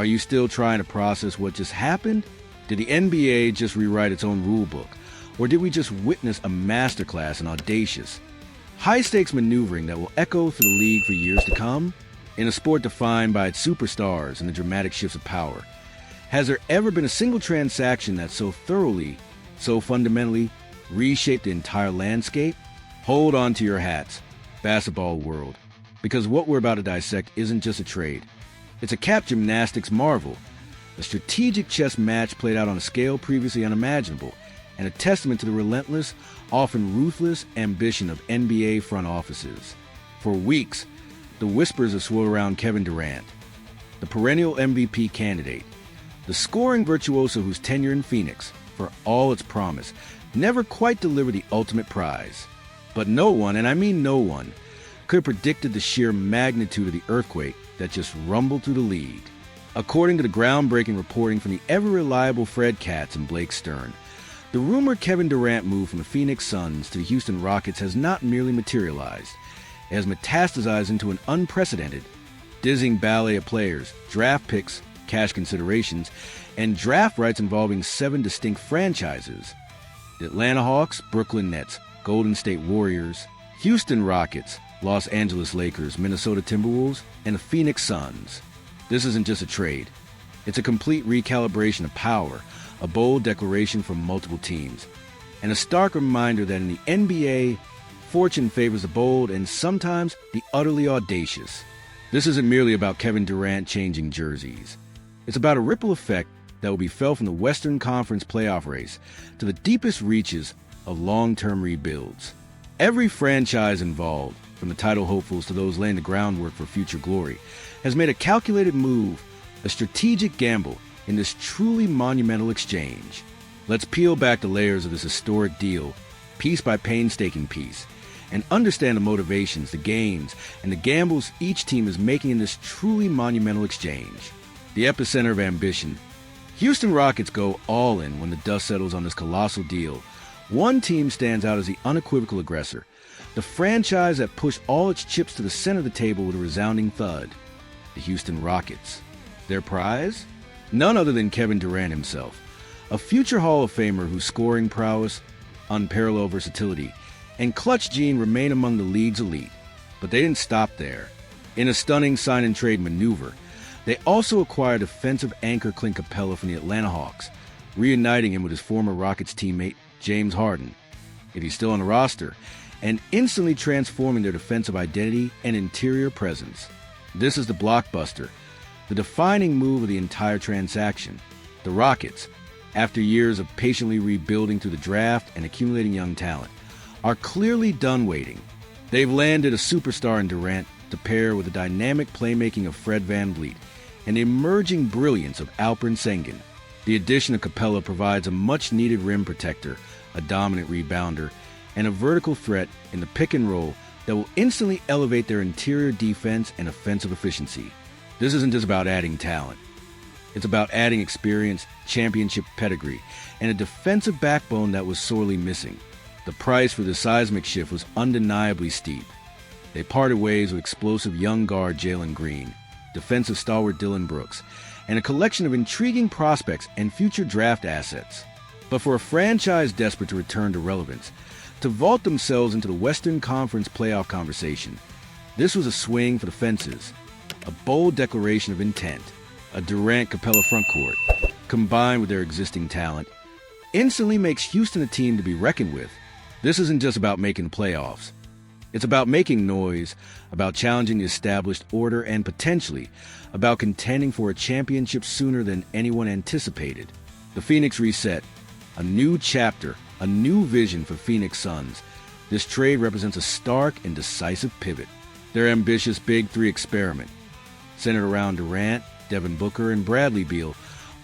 Are you still trying to process what just happened? Did the NBA just rewrite its own rulebook? Or did we just witness a masterclass in audacious, high-stakes maneuvering that will echo through the league for years to come? In a sport defined by its superstars and the dramatic shifts of power, has there ever been a single transaction that so thoroughly, so fundamentally reshaped the entire landscape? Hold on to your hats, basketball world, because what we're about to dissect isn't just a trade. It's a cap gymnastics marvel, a strategic chess match played out on a scale previously unimaginable, and a testament to the relentless, often ruthless ambition of NBA front offices. For weeks, the whispers have swirled around Kevin Durant, the perennial MVP candidate, the scoring virtuoso whose tenure in Phoenix, for all its promise, never quite delivered the ultimate prize. But no one, and I mean no one, could have predicted the sheer magnitude of the earthquake that just rumbled through the league. According to the groundbreaking reporting from the ever-reliable Fred Katz and Blake Stern, the rumored Kevin Durant move from the Phoenix Suns to the Houston Rockets has not merely materialized. It has metastasized into an unprecedented, dizzying ballet of players, draft picks, cash considerations, and draft rights involving 7 distinct franchises: the Atlanta Hawks, Brooklyn Nets, Golden State Warriors, Houston Rockets, Los Angeles Lakers, Minnesota Timberwolves, and the Phoenix Suns. This isn't just a trade. It's a complete recalibration of power, a bold declaration from multiple teams, and a stark reminder that in the NBA, fortune favors the bold and sometimes the utterly audacious. This isn't merely about Kevin Durant changing jerseys. It's about a ripple effect that will be felt from the Western Conference playoff race to the deepest reaches of long-term rebuilds. Every franchise involved, from the title hopefuls to those laying the groundwork for future glory, has made a calculated move, a strategic gamble in this truly monumental exchange. Let's peel back the layers of this historic deal, piece by painstaking piece, and understand the motivations, the gains, and the gambles each team is making in this truly monumental exchange. The epicenter of ambition. Houston Rockets go all in when the dust settles on this colossal deal. One team stands out as the unequivocal aggressor, the franchise that pushed all its chips to the center of the table with a resounding thud. The Houston Rockets. Their prize? None other than Kevin Durant himself, a future Hall of Famer whose scoring prowess, unparalleled versatility, and clutch gene remain among the league's elite. But they didn't stop there. In a stunning sign-and-trade maneuver, they also acquired defensive anchor Clint Capella from the Atlanta Hawks, reuniting him with his former Rockets teammate James Harden, if he's still on the roster, and instantly transforming their defensive identity and interior presence. This is the blockbuster, the defining move of the entire transaction. The Rockets, after years of patiently rebuilding through the draft and accumulating young talent, are clearly done waiting. They've landed a superstar in Durant to pair with the dynamic playmaking of Fred VanVleet and the emerging brilliance of Alperen Sengun. The addition of Capella provides a much-needed rim protector, a dominant rebounder, and a vertical threat in the pick and roll that will instantly elevate their interior defense and offensive efficiency. This isn't just about adding talent. It's about adding experience, championship pedigree, and a defensive backbone that was sorely missing. The price for the seismic shift was undeniably steep. They parted ways with explosive young guard Jalen Green, defensive stalwart Dillon Brooks, and a collection of intriguing prospects and future draft assets. But for a franchise desperate to return to relevance, to vault themselves into the Western Conference playoff conversation, this was a swing for the fences, a bold declaration of intent. A Durant-Capella frontcourt, combined with their existing talent, instantly makes Houston a team to be reckoned with. This isn't just about making playoffs. It's about making noise, about challenging the established order, and potentially about contending for a championship sooner than anyone anticipated. The Phoenix reset, a new chapter, a new vision for Phoenix Suns. This trade represents a stark and decisive pivot. Their ambitious Big Three experiment, centered around Durant, Devin Booker, and Bradley Beal,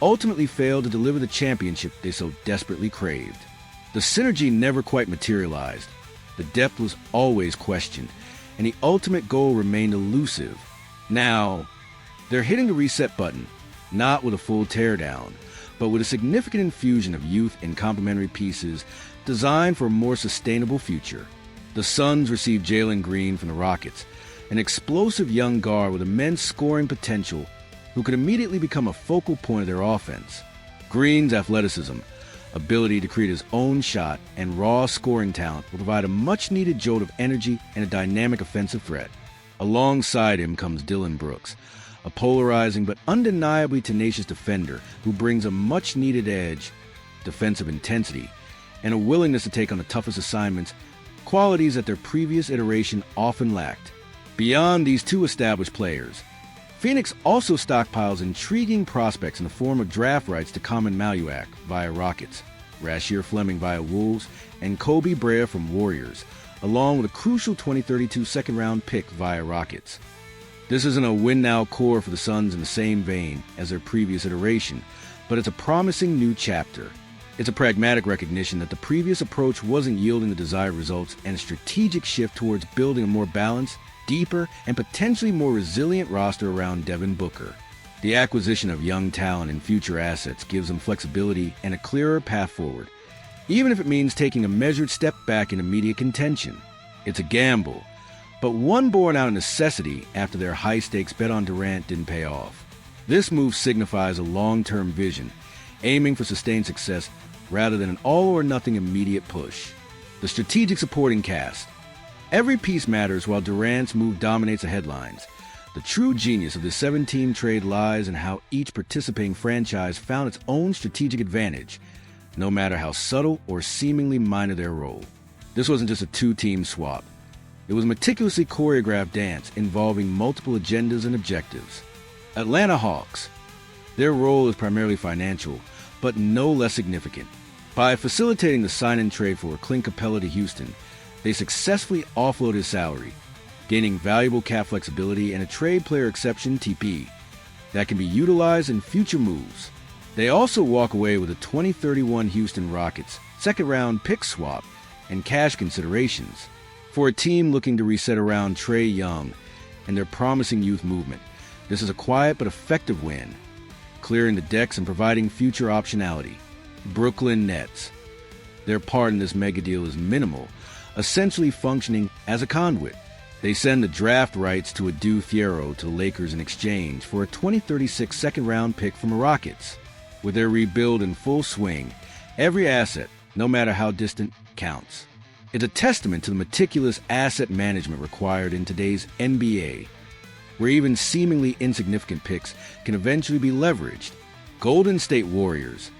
ultimately failed to deliver the championship they so desperately craved. The synergy never quite materialized. The depth was always questioned, and the ultimate goal remained elusive. Now, they're hitting the reset button, not with a full teardown, but with a significant infusion of youth and complementary pieces designed for a more sustainable future. The Suns received Jalen Green from the Rockets, an explosive young guard with immense scoring potential who could immediately become a focal point of their offense. Green's athleticism, ability to create his own shot, and raw scoring talent will provide a much-needed jolt of energy and a dynamic offensive threat. Alongside him comes Dillon Brooks, a polarizing but undeniably tenacious defender who brings a much-needed edge, defensive intensity, and a willingness to take on the toughest assignments, qualities that their previous iteration often lacked. Beyond these two established players, Phoenix also stockpiles intriguing prospects in the form of draft rights to Common Maluak via Rockets, Rasheer Fleming via Wolves, and Kobe Brea from Warriors, along with a crucial 2032 second-round pick via Rockets. This isn't a win-now core for the Suns in the same vein as their previous iteration, but it's a promising new chapter. It's a pragmatic recognition that the previous approach wasn't yielding the desired results and a strategic shift towards building a more balanced, deeper, and potentially more resilient roster around Devin Booker. The acquisition of young talent and future assets gives them flexibility and a clearer path forward, even if it means taking a measured step back in immediate contention. It's a gamble, but one born out of necessity after their high-stakes bet on Durant didn't pay off. This move signifies a long-term vision, aiming for sustained success rather than an all-or-nothing immediate push. The strategic supporting cast. Every piece matters while Durant's move dominates the headlines. The true genius of this 7-team trade lies in how each participating franchise found its own strategic advantage, no matter how subtle or seemingly minor their role. This wasn't just a two-team swap. It was a meticulously choreographed dance involving multiple agendas and objectives. Atlanta Hawks. Their role is primarily financial, but no less significant. By facilitating the sign-and trade for Clint Capella to Houston, they successfully offloaded his salary, gaining valuable cap flexibility and a trade player exception (TP) that can be utilized in future moves. They also walk away with a 2031 Houston Rockets second-round pick swap and cash considerations. For a team looking to reset around Trae Young and their promising youth movement, this is a quiet but effective win, clearing the decks and providing future optionality. Brooklyn Nets. Their part in this mega deal is minimal, essentially functioning as a conduit. They send the draft rights to Adu Thiero to the Lakers in exchange for a 2036 second-round pick from the Rockets. With their rebuild in full swing, every asset, no matter how distant, counts. It's a testament to the meticulous asset management required in today's NBA, where even seemingly insignificant picks can eventually be leveraged. Golden State Warriors.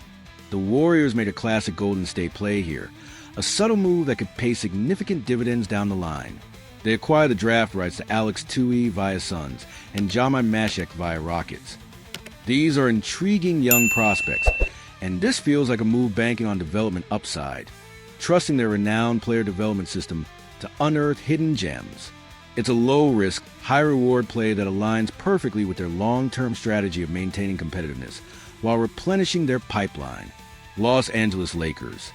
The Warriors made a classic Golden State play here, a subtle move that could pay significant dividends down the line. They acquired the draft rights to Alex Tui via Suns and Jami Mashek via Rockets. These are intriguing young prospects, and this feels like a move banking on development upside, trusting their renowned player development system to unearth hidden gems. It's a low-risk, high-reward play that aligns perfectly with their long-term strategy of maintaining competitiveness while replenishing their pipeline. Los Angeles Lakers.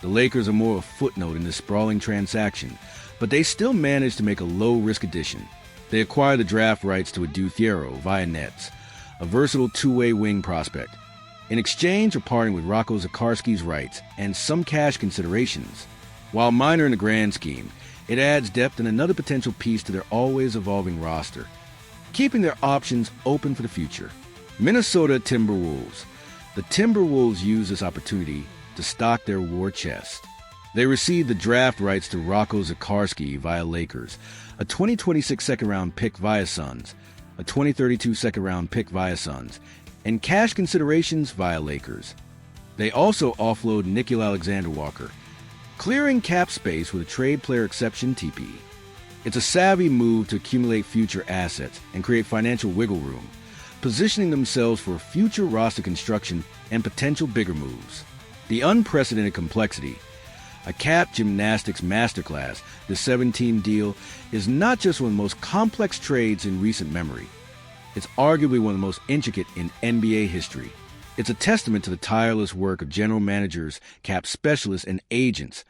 The Lakers are more of a footnote in this sprawling transaction, but they still managed to make a low-risk addition. They acquired the draft rights to Adu Thiero via Nets, a versatile two-way wing prospect, in exchange for parting with Rocco Zakarski's rights and some cash considerations. While minor in the grand scheme, it adds depth and another potential piece to their always-evolving roster, keeping their options open for the future. Minnesota Timberwolves. The Timberwolves use this opportunity to stock their war chest. They received the draft rights to Rocco Zakarski via Lakers, a 2026 second-round pick via Suns, a 2032 second-round pick via Suns, and cash considerations via Lakers. They also offload Nickeil Alexander-Walker, clearing cap space with a trade player exception (TP). It's a savvy move to accumulate future assets and create financial wiggle room, positioning themselves for future roster construction and potential bigger moves. The unprecedented complexity. A cap gymnastics masterclass, the 7-team deal is not just one of the most complex trades in recent memory. It's arguably one of the most intricate in NBA history. It's a testament to the tireless work of general managers, cap specialists, and agents,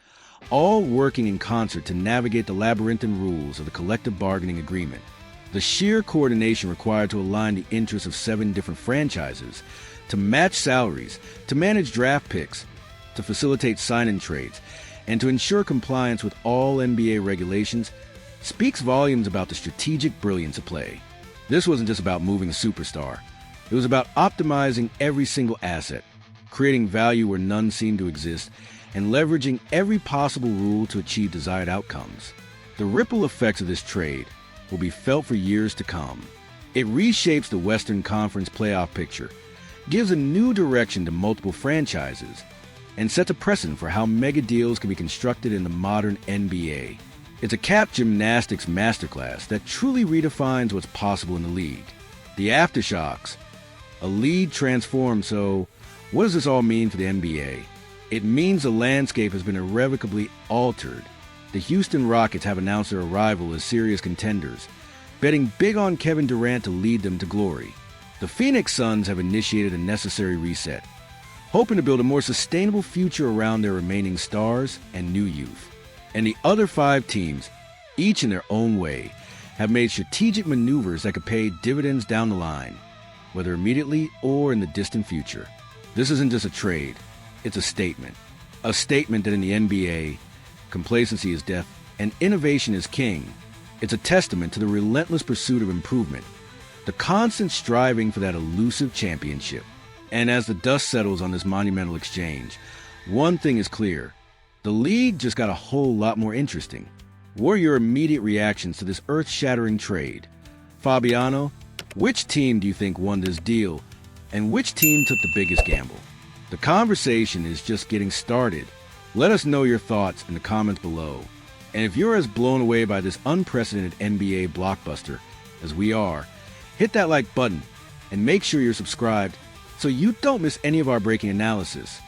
all working in concert to navigate the labyrinthine rules of the collective bargaining agreement. The sheer coordination required to align the interests of 7 different franchises, to match salaries, to manage draft picks, to facilitate sign-in trades, and to ensure compliance with all NBA regulations speaks volumes about the strategic brilliance of play. This wasn't just about moving a superstar. It was about optimizing every single asset, creating value where none seemed to exist, and leveraging every possible rule to achieve desired outcomes. The ripple effects of this trade will be felt for years to come. It reshapes the Western Conference playoff picture, gives a new direction to multiple franchises, and sets a precedent for how mega deals can be constructed in the modern NBA. It's a cap gymnastics masterclass that truly redefines what's possible in the league. The aftershocks. A lead transformed, so what does this all mean for the NBA? It means the landscape has been irrevocably altered. The Houston Rockets have announced their arrival as serious contenders, betting big on Kevin Durant to lead them to glory. The Phoenix Suns have initiated a necessary reset, hoping to build a more sustainable future around their remaining stars and new youth. And the other 5 teams, each in their own way, have made strategic maneuvers that could pay dividends down the line, whether immediately or in the distant future. This isn't just a trade, it's a statement. A statement that in the NBA, complacency is death and innovation is king. It's a testament to the relentless pursuit of improvement, the constant striving for that elusive championship. And as the dust settles on this monumental exchange, one thing is clear. The league just got a whole lot more interesting. What are your immediate reactions to this earth-shattering trade? Fabiano, which team do you think won this deal, and which team took the biggest gamble? The conversation is just getting started. Let us know your thoughts in the comments below. And if you're as blown away by this unprecedented NBA blockbuster as we are, hit that like button and make sure you're subscribed so you don't miss any of our breaking analysis.